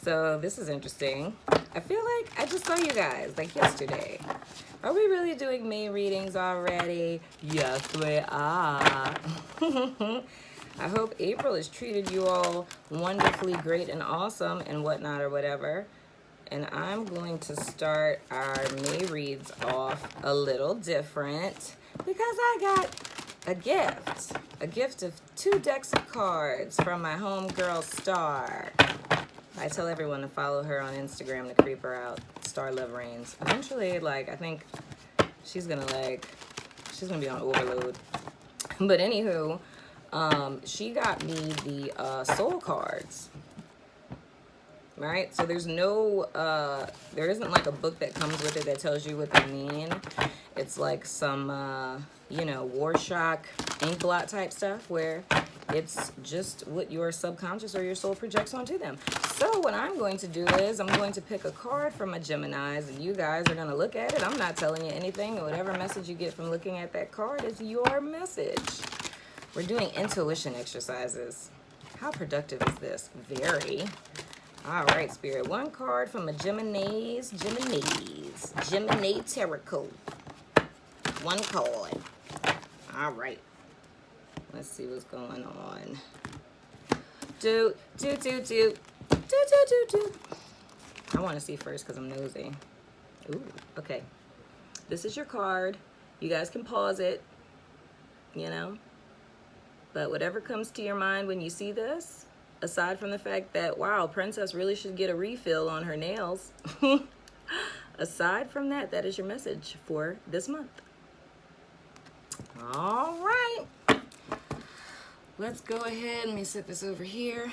So this is interesting. I feel like I just saw you guys like yesterday. Are we really doing May readings already? Yes, we are. I hope April has treated you all wonderfully great and awesome and whatnot or whatever. And I'm going to start our May reads off a little different because I got a gift of 2 decks of cards from my homegirl Star. I tell everyone to follow her on Instagram to creep her out. Star Love Reigns. Eventually, like, I think she's gonna be on overload. But anywho, she got me the soul cards. Right? So there's no, there isn't like a book that comes with it that tells you what they mean. It's like some, you know, Warshock ink blot type stuff where it's just what your subconscious or your soul projects onto them. So what I'm going to do is I'm going to pick a card from a Gemini's and you guys are going to look at it. I'm not telling you anything. Whatever message you get from looking at that card is your message. We're doing intuition exercises. How productive is this? Very. All right, Spirit. 1 card from a Gemini Tarot code. 1 card. All right. Let's see what's going on. Do. I want to see first because I'm nosy. Ooh, okay. This is your card. You guys can pause it, you know. But whatever comes to your mind when you see this, aside from the fact that, wow, Princess really should get a refill on her nails. Aside from that, that is your message for this month. All right. Let's go ahead. Let me set this over here.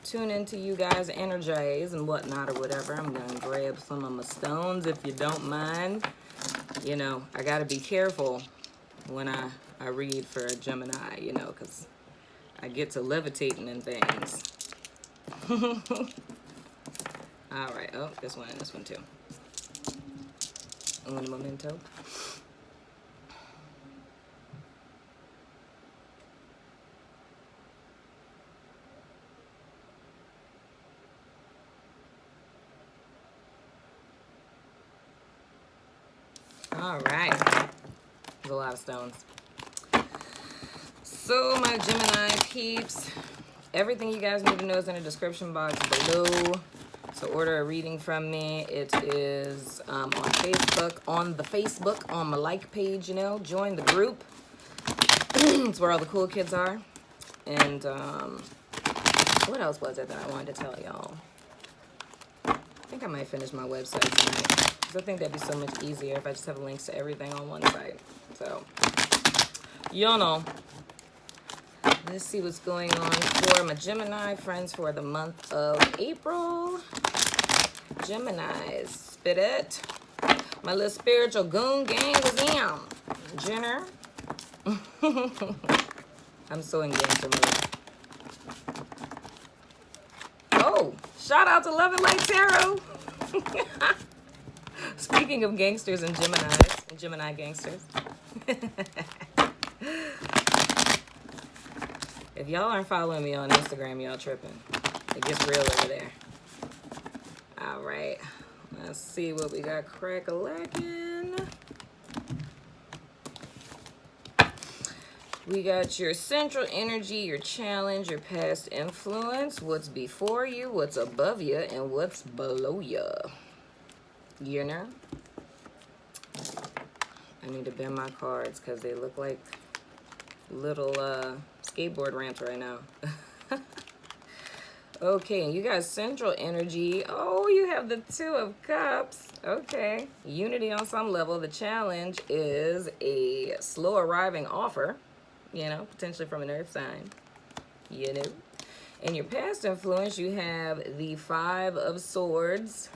Tune into you guys' energies and whatnot or whatever. I'm going to grab some of my stones if you don't mind. You know, I got to be careful when I read for a Gemini, you know, because I get to levitating and things. All right. Oh, this one and this one too. Un momento. All right. There's a lot of stones. So my Gemini peeps, everything you guys need to know is in the description box below. So order a reading from me. It is on Facebook, on my like page, you know. Join the group. It's where all the cool kids are. And what else was it that I wanted to tell y'all? I think I might finish my website tonight. Because I think that'd be so much easier if I just have links to everything on one site. So, y'all know. Let's see what's going on for my Gemini friends for the month of April. Geminis, spit it. My little spiritual goon gang was in. Jenner. I'm so in gangster mode. Oh, shout out to Love and Light Tarot. Speaking of gangsters and Geminis, and Gemini gangsters. If y'all aren't following me on Instagram, y'all tripping. It gets real over there. All right. Let's see what we got crack-a-lacking. We got your central energy, your challenge, your past influence, what's before you, what's above you, and what's below you. You know? I need to bend my cards because they look like little skateboard ramps right now. Okay, you got central energy. Oh, you have the 2 of Cups. Okay. Unity on some level. The challenge is a slow arriving offer, you know, potentially from an earth sign, you know. In your past influence, you have the 5 of Swords.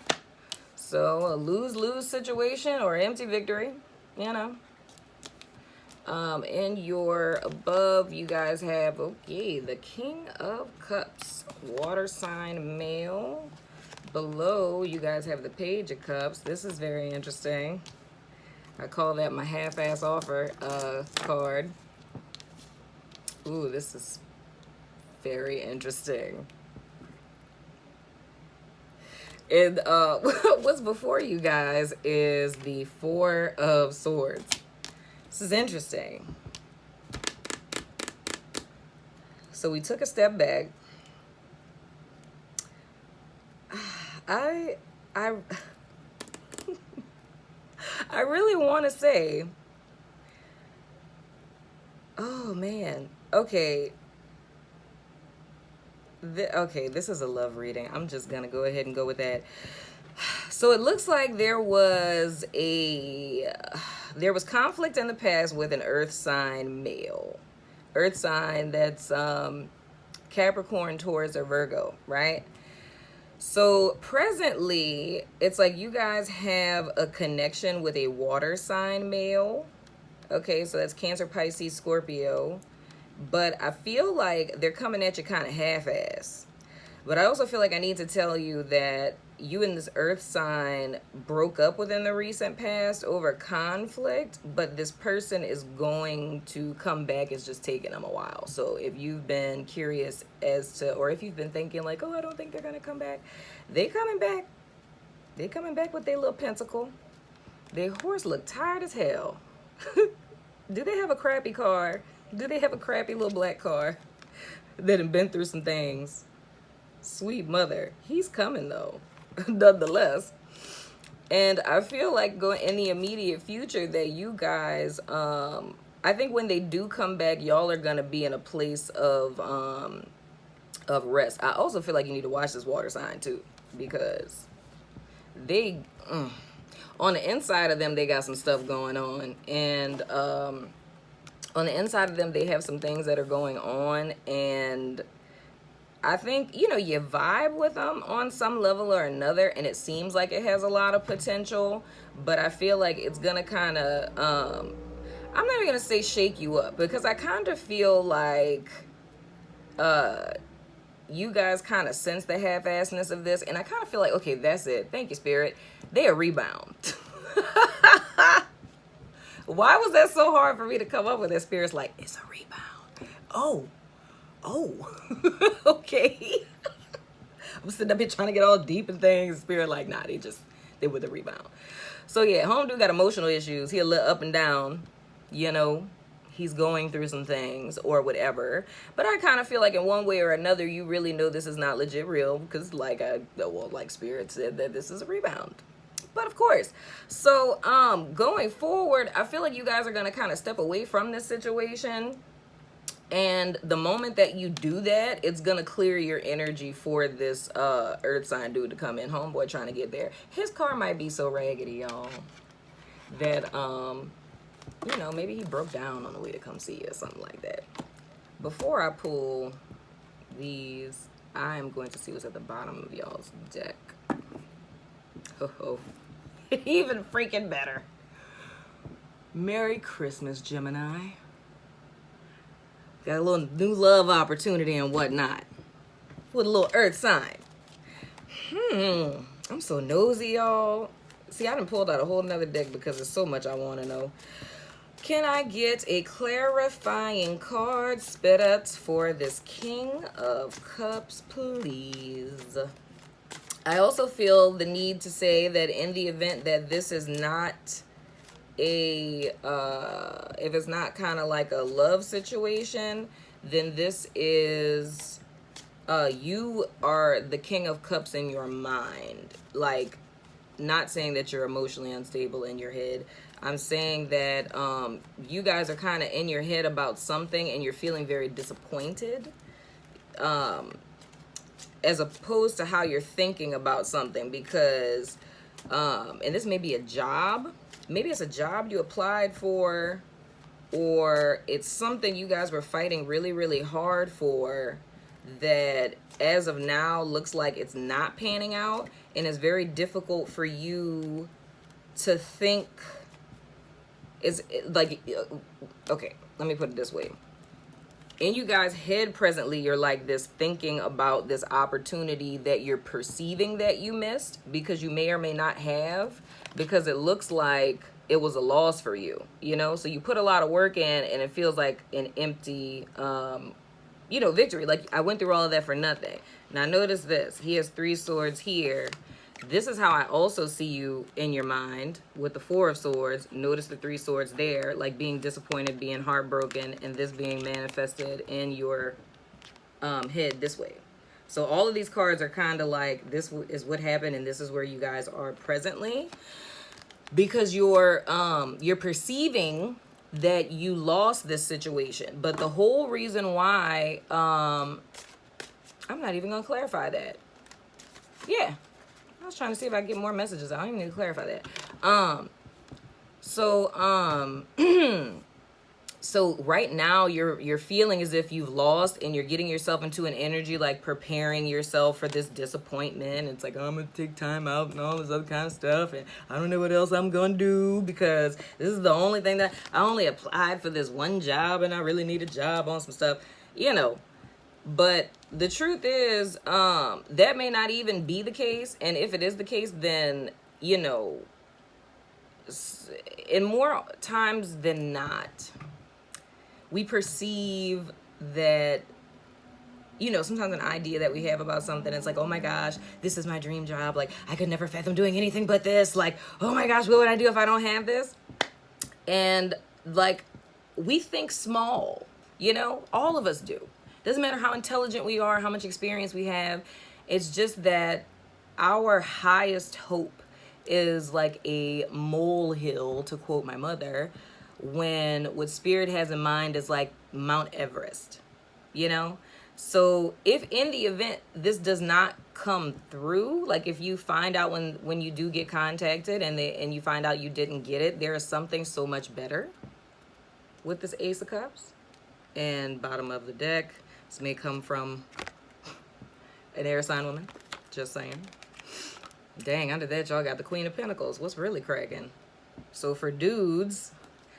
So a lose-lose situation or empty victory, you know. In your above, you guys have, okay, the King of Cups, water sign male. Below, you guys have the Page of Cups. This is very interesting. I call that my half-ass offer card. Ooh, this is very interesting. And what's before you guys is the Four of Swords. This is interesting. So we took a step back. I I really want to say, oh man, okay. Okay, this is a love reading. I'm just gonna go ahead and go with that. So it looks like there was conflict in the past with an earth sign male. Earth sign that's Capricorn, Taurus, or Virgo, right? So presently, it's like you guys have a connection with a water sign male. Okay, so that's Cancer, Pisces, Scorpio. But I feel like they're coming at you kind of half-ass. But I also feel like I need to tell you that you and this earth sign broke up within the recent past over conflict, but this person is going to come back. It's just taking them a while. So if you've been curious as to, or if you've been thinking like, oh, I don't think they're going to come back, they coming back. They coming back with their little pentacle. Their horse look tired as hell. Do they have a crappy car? Do they have a crappy little black car that have been through some things? Sweet mother. He's coming though, nonetheless. And I feel like going in the immediate future that you guys, I think when they do come back, y'all are gonna be in a place of rest. I also feel like you need to watch this water sign too, because they, on the inside of them, they got some stuff going on, and on the inside of them, they have some things that are going on, and I think, you know, you vibe with them on some level or another, and it seems like it has a lot of potential, but I feel like it's gonna kind of, I'm not even gonna say shake you up, because I kind of feel like you guys kind of sense the half-assedness of this, and I kind of feel like, okay, that's it. Thank you, Spirit. They a rebound. Why was that so hard for me to come up with that? Spirit's like, it's a rebound. Oh, okay. I'm sitting up here trying to get all deep in things. Spirit like, nah, they with a rebound. So yeah, home dude got emotional issues. He a little up and down, you know. He's going through some things or whatever. But I kind of feel like in one way or another, you really know this is not legit real, because like Spirit said that this is a rebound. But of course, so going forward, I feel like you guys are going to kind of step away from this situation. And the moment that you do that, it's going to clear your energy for this earth sign dude to come in. Homeboy trying to get there. His car might be so raggedy, y'all, that, you know, maybe he broke down on the way to come see you or something like that. Before I pull these, I am going to see what's at the bottom of y'all's deck. Oh, even freaking better. Merry Christmas, Gemini. Got a little new love opportunity and whatnot with a little earth sign. I'm so nosy, y'all. See, I done pulled out a whole nother deck because there's so much I want to know. Can I get a clarifying card, spirits, for this King of Cups, please? I also feel the need to say that in the event that this is not a, if it's not kind of like a love situation, then this is, you are the King of Cups in your mind. Like, not saying that you're emotionally unstable in your head. I'm saying that you guys are kind of in your head about something and you're feeling very disappointed. As opposed to how you're thinking about something, because, and this may be a job. Maybe it's a job you applied for, or it's something you guys were fighting really, really hard for that as of now looks like it's not panning out, and it's very difficult for you to think. It's like, okay, let me put it this way. In you guys' head presently, you're like this thinking about this opportunity that you're perceiving that you missed, because you may or may not have, because it looks like it was a loss for you, you know? So you put a lot of work in and it feels like an empty, you know, victory. Like, I went through all of that for nothing. Now notice this. He has 3 swords here. This is how I also see you in your mind with the Four of Swords. Notice the Three Swords there, like being disappointed, being heartbroken, and this being manifested in your head this way. So all of these cards are kind of like, this is what happened, and this is where you guys are presently, because you're perceiving that you lost this situation. But the whole reason why, I'm not even gonna clarify that. Yeah, I was trying to see if I can get more messages. I don't even need to clarify that. So right now you're feeling as if you've lost, and you're getting yourself into an energy like preparing yourself for this disappointment. It's like, oh, I'm gonna take time out and all this other kind of stuff, and I don't know what else I'm gonna do, because this is the only thing that I only applied for this one job, and I really need a job on some stuff, you know. But the truth is, that may not even be the case. And if it is the case, then, you know, in more times than not, we perceive that, you know, sometimes an idea that we have about something, it's like, oh my gosh, this is my dream job. Like, I could never fathom doing anything but this. Like, oh my gosh, what would I do if I don't have this? And like, we think small, you know, all of us do. Doesn't matter how intelligent we are, how much experience we have. It's just that our highest hope is like a molehill, to quote my mother, when what Spirit has in mind is like Mount Everest, you know? So if in the event this does not come through, like if you find out when you do get contacted and you find out you didn't get it, there is something so much better with this Ace of Cups. And bottom of the deck, this may come from an air sign woman, just saying. Dang, under that y'all got the Queen of Pentacles. What's really cracking? So for dudes,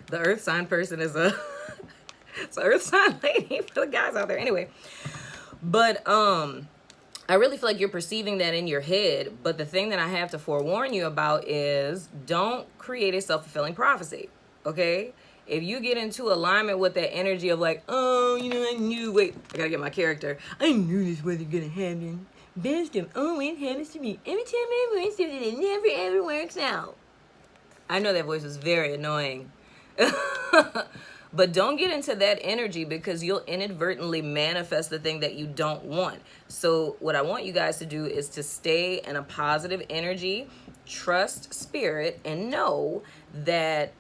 the earth sign person is it's an earth sign lady for the guys out there. Anyway, but I really feel like you're perceiving that in your head. But the thing that I have to forewarn you about is don't create a self-fulfilling prophecy, okay? If you get into alignment with that energy of like, oh, you know, I knew, wait, I gotta get my character. I knew this wasn't gonna happen. Best stuff always happens to me. Every time I want something, it never ever works out. I know that voice is very annoying. But don't get into that energy, because you'll inadvertently manifest the thing that you don't want. So what I want you guys to do is to stay in a positive energy, trust Spirit, and know that,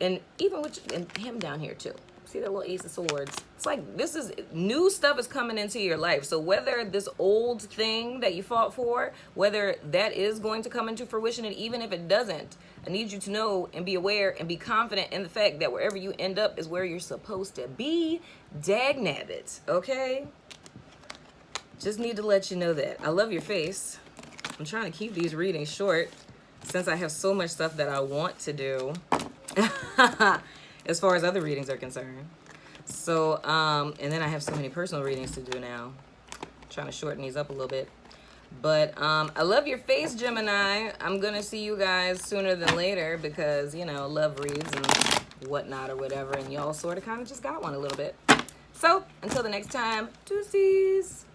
and even with him down here too. See that little Ace of Swords? It's like, this is new stuff is coming into your life. So whether this old thing that you fought for, whether that is going to come into fruition, and even if it doesn't, I need you to know and be aware and be confident in the fact that wherever you end up is where you're supposed to be. Dagnabbit, okay? Just need to let you know that. I love your face. I'm trying to keep these readings short since I have so much stuff that I want to do. As far as other readings are concerned. So, and then I have so many personal readings to do now. I'm trying to shorten these up a little bit. But I love your face, Gemini. I'm going to see you guys sooner than later because, you know, love reads and whatnot or whatever. And y'all sort of kind of just got one a little bit. So, until the next time, deuces.